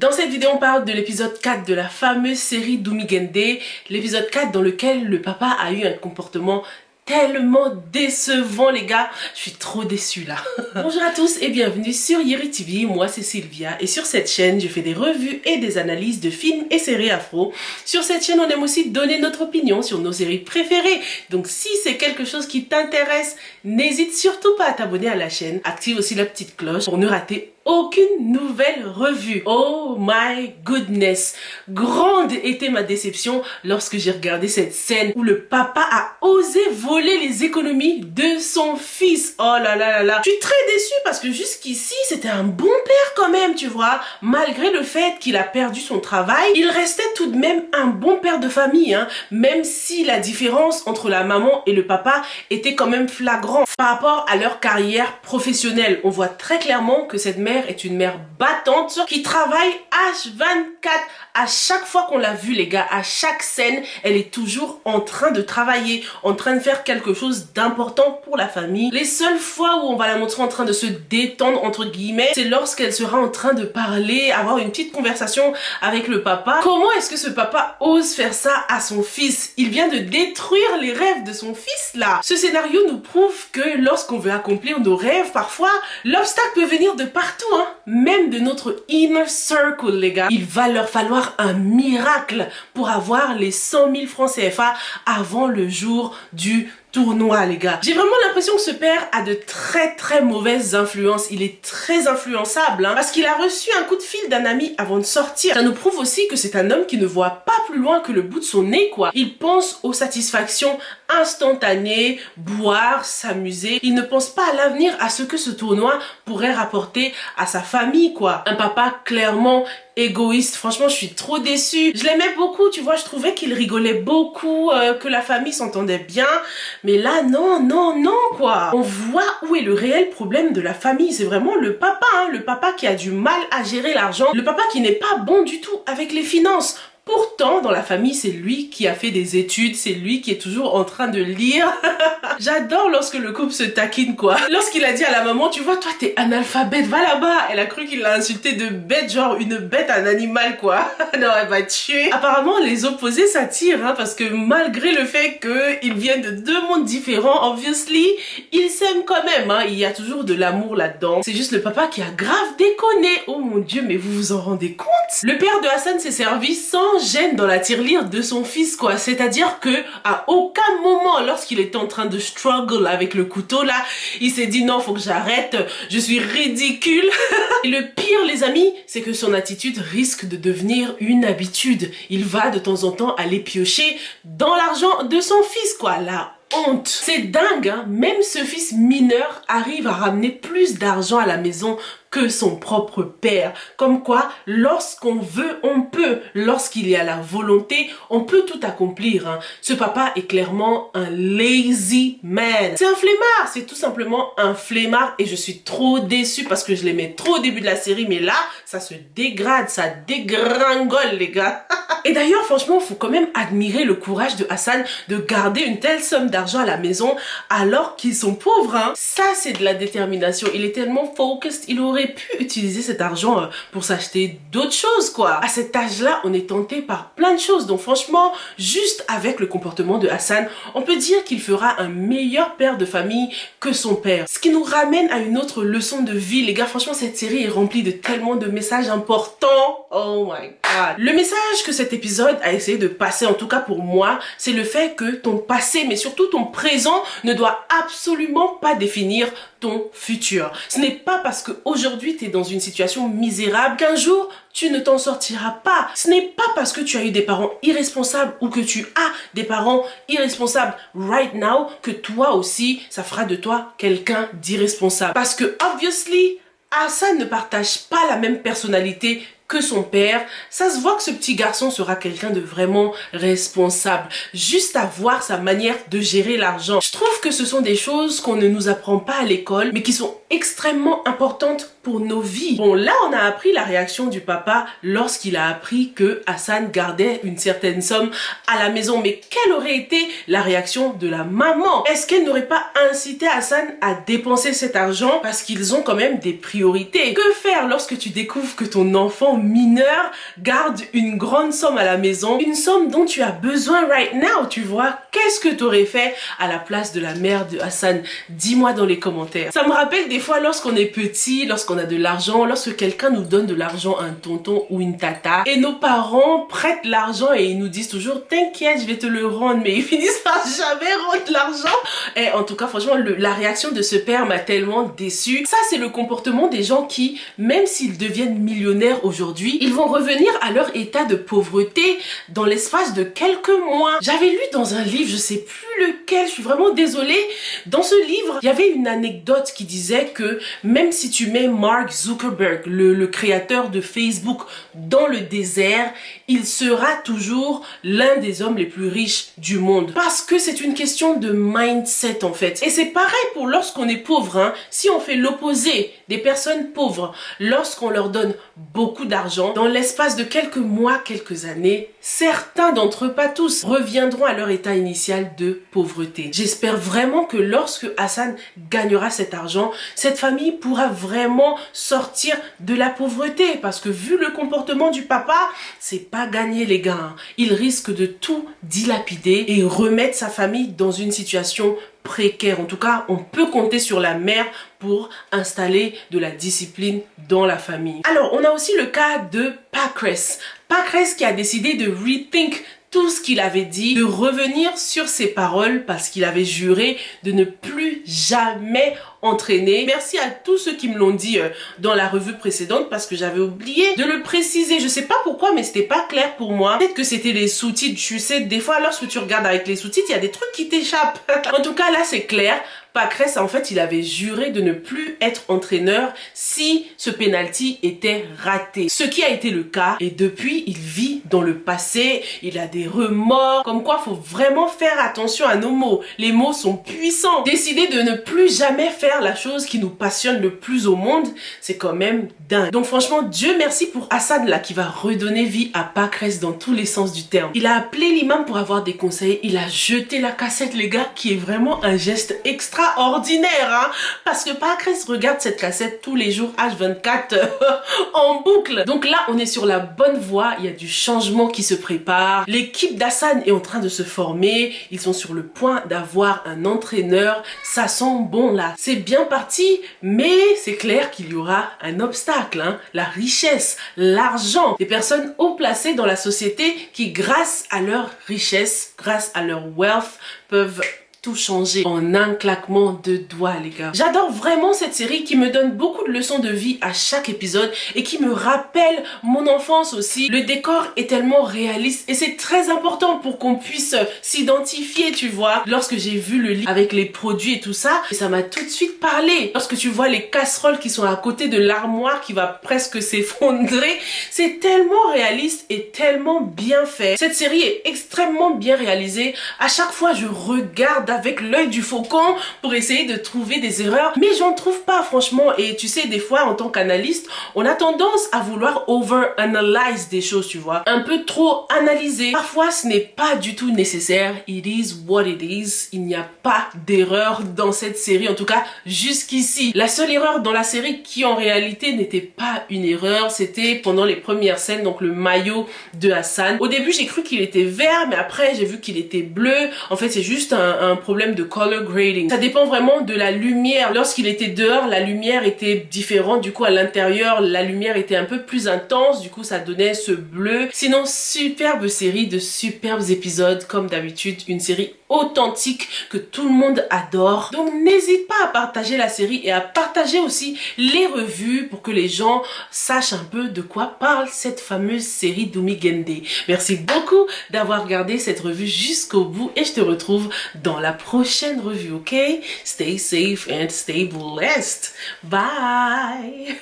Dans cette vidéo, on parle de l'épisode 4 de la fameuse série Dumigende, l'épisode 4 dans lequel le papa a eu un comportement tellement décevant les gars, je suis trop déçue là. Bonjour à tous et bienvenue sur Yeri TV, moi c'est Sylvia et sur cette chaîne je fais des revues et des analyses de films et séries afro. Sur cette chaîne on aime aussi donner notre opinion sur nos séries préférées, donc si c'est quelque chose qui t'intéresse, n'hésite surtout pas à t'abonner à la chaîne, active aussi la petite cloche pour ne rater aucune nouvelle revue. Oh my goodness, grande était ma déception lorsque j'ai regardé cette scène où le papa a osé voler les économies de son fils. Oh là là là là, je suis très déçue parce que jusqu'ici c'était un bon père quand même, tu vois. Malgré le fait qu'il a perdu son travail, il restait tout de même un bon père de famille, hein. Même si la différence entre la maman et le papa était quand même flagrante par rapport à leur carrière professionnelle. On voit très clairement que cette mère est une mère battante qui travaille H24. À chaque fois qu'on l'a vue les gars, à chaque scène, elle est toujours en train de travailler, en train de faire quelque chose d'important pour la famille. Les seules fois où on va la montrer en train de se détendre entre guillemets, c'est lorsqu'elle sera en train de parler, avoir une petite conversation avec le papa. Comment est-ce que ce papa ose faire ça à son fils? Il vient de détruire les rêves de son fils là. Ce scénario nous prouve que lorsqu'on veut accomplir nos rêves, parfois l'obstacle peut venir de partout, hein. Même de notre inner circle les gars. Il va leur falloir un miracle pour avoir les 100 000 francs CFA avant le jour du tournoi les gars. J'ai vraiment l'impression que ce père a de très mauvaises influences. Il est très influençable hein, parce qu'il a reçu un coup de fil d'un ami avant de sortir. Ça nous prouve aussi que c'est un homme qui ne voit pas plus loin que le bout de son nez quoi. Il pense aux satisfactions instantanées, boire, s'amuser. Il ne pense pas à l'avenir, à ce que ce tournoi pourrait rapporter à sa famille quoi. Un papa clairement égoïste. Franchement, je suis trop déçue. Je l'aimais beaucoup, tu vois, je trouvais qu'il rigolait beaucoup, que la famille s'entendait bien. Mais là, non, quoi. On voit où est le réel problème de la famille. C'est vraiment le papa, hein, le papa qui a du mal à gérer l'argent. Le papa qui n'est pas bon du tout avec les finances. Pourtant, dans la famille, c'est lui qui a fait des études, c'est lui qui est toujours en train de lire. J'adore lorsque le couple se taquine, quoi. Lorsqu'il a dit à la maman, tu vois, toi, t'es analphabète, va là-bas. Elle a cru qu'il l'a insulté de bête, genre une bête, un animal, quoi. Non, elle va tuer. Apparemment, les opposés s'attirent, hein, parce que malgré le fait qu'ils viennent de deux mondes différents, obviously, ils s'aiment quand même, hein. Il y a toujours de l'amour là-dedans. C'est juste le papa qui a grave déconné. Oh mon Dieu, mais vous vous en rendez compte? Le père de Hassan s'est servi sans gêne dans la tirelire de son fils quoi, c'est-à-dire que à aucun moment lorsqu'il était en train de struggle avec le couteau là, il s'est dit non faut que j'arrête, je suis ridicule. Et le pire les amis, c'est que son attitude risque de devenir une habitude. Il va de temps en temps aller piocher dans l'argent de son fils quoi, là. Honte. C'est dingue, hein? Même ce fils mineur arrive à ramener plus d'argent à la maison que son propre père. Comme quoi, lorsqu'on veut, on peut. Lorsqu'il y a la volonté, on peut tout accomplir. Hein. Ce papa est clairement un lazy man. C'est un flemmard, c'est tout simplement un flemmard et je suis trop déçue parce que je l'aimais trop au début de la série, mais là, ça se dégrade, ça dégringole les gars. Et d'ailleurs, franchement, il faut quand même admirer le courage de Hassan de garder une telle somme d'argent à la maison alors qu'ils sont pauvres. Hein. Ça, c'est de la détermination. Il est tellement focused, il aurait pu utiliser cet argent pour s'acheter d'autres choses, quoi. À cet âge-là, on est tenté par plein de choses. Donc franchement, juste avec le comportement de Hassan, on peut dire qu'il fera un meilleur père de famille que son père. Ce qui nous ramène à une autre leçon de vie. Les gars, franchement, cette série est remplie de tellement de messages importants. Oh my god. Le message que cet épisode a essayé de passer, en tout cas pour moi, c'est le fait que ton passé, mais surtout ton présent, ne doit absolument pas définir ton futur. Ce n'est pas parce qu'aujourd'hui tu es dans une situation misérable qu'un jour tu ne t'en sortiras pas. Ce n'est pas parce que tu as eu des parents irresponsables ou que tu as des parents irresponsables right now que toi aussi ça fera de toi quelqu'un d'irresponsable. Parce que obviously Hassan ne partage pas la même personnalité que son père. Ça se voit que ce petit garçon sera quelqu'un de vraiment responsable. Juste à voir sa manière de gérer l'argent. Je trouve que ce sont des choses qu'on ne nous apprend pas à l'école, mais qui sont extrêmement importantes pour nos vies. Bon, là, on a appris la réaction du papa lorsqu'il a appris que Hassan gardait une certaine somme à la maison. Mais quelle aurait été la réaction de la maman? Est-ce qu'elle n'aurait pas incité Hassan à dépenser cet argent parce qu'ils ont quand même des priorités? Que faire lorsque tu découvres que ton enfant mineur garde une grande somme à la maison, une somme dont tu as besoin right now, tu vois. Qu'est-ce que tu aurais fait à la place de la mère de Hassan? Dis-moi dans les commentaires. Ça me rappelle des fois lorsqu'on est petit, lorsqu'on a de l'argent, lorsque quelqu'un nous donne de l'argent, un tonton ou une tata, et nos parents prêtent l'argent et ils nous disent toujours t'inquiète, je vais te le rendre, mais ils finissent par jamais rendre l'argent. Et en tout cas, franchement, la réaction de ce père m'a tellement déçue. Ça, c'est le comportement des gens qui, même s'ils deviennent millionnaires aujourd'hui, ils vont revenir à leur état de pauvreté dans l'espace de quelques mois. J'avais lu dans un livre, je sais plus lequel, je suis vraiment désolée, dans ce livre, il y avait une anecdote qui disait que même si tu mets Mark Zuckerberg, le créateur de Facebook, dans le désert, il sera toujours l'un des hommes les plus riches du monde. Parce que c'est une question de mindset en fait. Et c'est pareil pour lorsqu'on est pauvre, hein. Si on fait l'opposé des personnes pauvres, lorsqu'on leur donne beaucoup d'argent, dans l'espace de quelques mois, quelques années, certains d'entre eux, pas tous, reviendront à leur état initial de pauvreté. J'espère vraiment que lorsque Hassan gagnera cet argent, cette famille pourra vraiment sortir de la pauvreté. Parce que vu le comportement du papa, c'est pas gagné les gars, hein. Il risque de tout dilapider et remettre sa famille dans une situation précaire. En tout cas, on peut compter sur la mère pour installer de la discipline dans la famille. Alors, on a aussi le cas de Pacres. Pacres qui a décidé de rethink tout ce qu'il avait dit, de revenir sur ses paroles parce qu'il avait juré de ne plus jamais entraîner. Merci à tous ceux qui me l'ont dit dans la revue précédente parce que j'avais oublié de le préciser. Je sais pas pourquoi, mais c'était pas clair pour moi. Peut-être que c'était les sous-titres. Tu sais, des fois, lorsque tu regardes avec les sous-titres, il y a des trucs qui t'échappent. En tout cas, là, c'est clair. Pacres, en fait, il avait juré de ne plus être entraîneur si ce penalty était raté. Ce qui a été le cas. Et depuis, il vit dans le passé. Il a des remords. Comme quoi, faut vraiment faire attention à nos mots. Les mots sont puissants. Décider de ne plus jamais faire la chose qui nous passionne le plus au monde, c'est quand même dingue. Donc franchement, Dieu merci pour Hassan là qui va redonner vie à Pacres dans tous les sens du terme. Il a appelé l'imam pour avoir des conseils. Il a jeté la cassette, les gars, qui est vraiment un geste extraordinaire, hein, parce que Pacres regarde cette cassette tous les jours H24 en boucle. Donc là, on est sur la bonne voie. Il y a du changement qui se prépare. L'équipe d'Hassan est en train de se former. Ils sont sur le point d'avoir un entraîneur. Ça sent bon là. C'est bien parti, mais c'est clair qu'il y aura un obstacle, hein. La richesse, l'argent, des personnes haut placées dans la société qui, grâce à leur richesse, grâce à leur wealth, peuvent tout changer en un claquement de doigts, les gars. J'adore vraiment cette série qui me donne beaucoup de leçons de vie à chaque épisode et qui me rappelle mon enfance aussi. Le décor est tellement réaliste et c'est très important pour qu'on puisse s'identifier, tu vois. Lorsque j'ai vu le livre avec les produits et tout ça, ça m'a tout de suite parlé. Lorsque tu vois les casseroles qui sont à côté de l'armoire qui va presque s'effondrer, c'est tellement réaliste et tellement bien fait. Cette série est extrêmement bien réalisée. À chaque fois, je regarde avec l'œil du faucon pour essayer de trouver des erreurs, mais j'en trouve pas franchement. Et tu sais, des fois en tant qu'analyste, on a tendance à vouloir over-analyse des choses, tu vois, un peu trop analyser. Parfois ce n'est pas du tout nécessaire. It is what it is. Il n'y a pas d'erreur dans cette série, en tout cas jusqu'ici. La seule erreur dans la série qui en réalité n'était pas une erreur, c'était pendant les premières scènes, donc le maillot de Hassan. Au début j'ai cru qu'il était vert, mais après j'ai vu qu'il était bleu. En fait c'est juste un problème de color grading. Ça dépend vraiment de la lumière. Lorsqu'il était dehors, la lumière était différente. Du coup, à l'intérieur, la lumière était un peu plus intense. Du coup, ça donnait ce bleu. Sinon, superbe série de superbes épisodes. Comme d'habitude, une série authentique que tout le monde adore. Donc, n'hésite pas à partager la série et à partager aussi les revues pour que les gens sachent un peu de quoi parle cette fameuse série d'Umigende. Merci beaucoup d'avoir regardé cette revue jusqu'au bout et je te retrouve dans la prochaine revue, ok? Stay safe and stay blessed. Bye!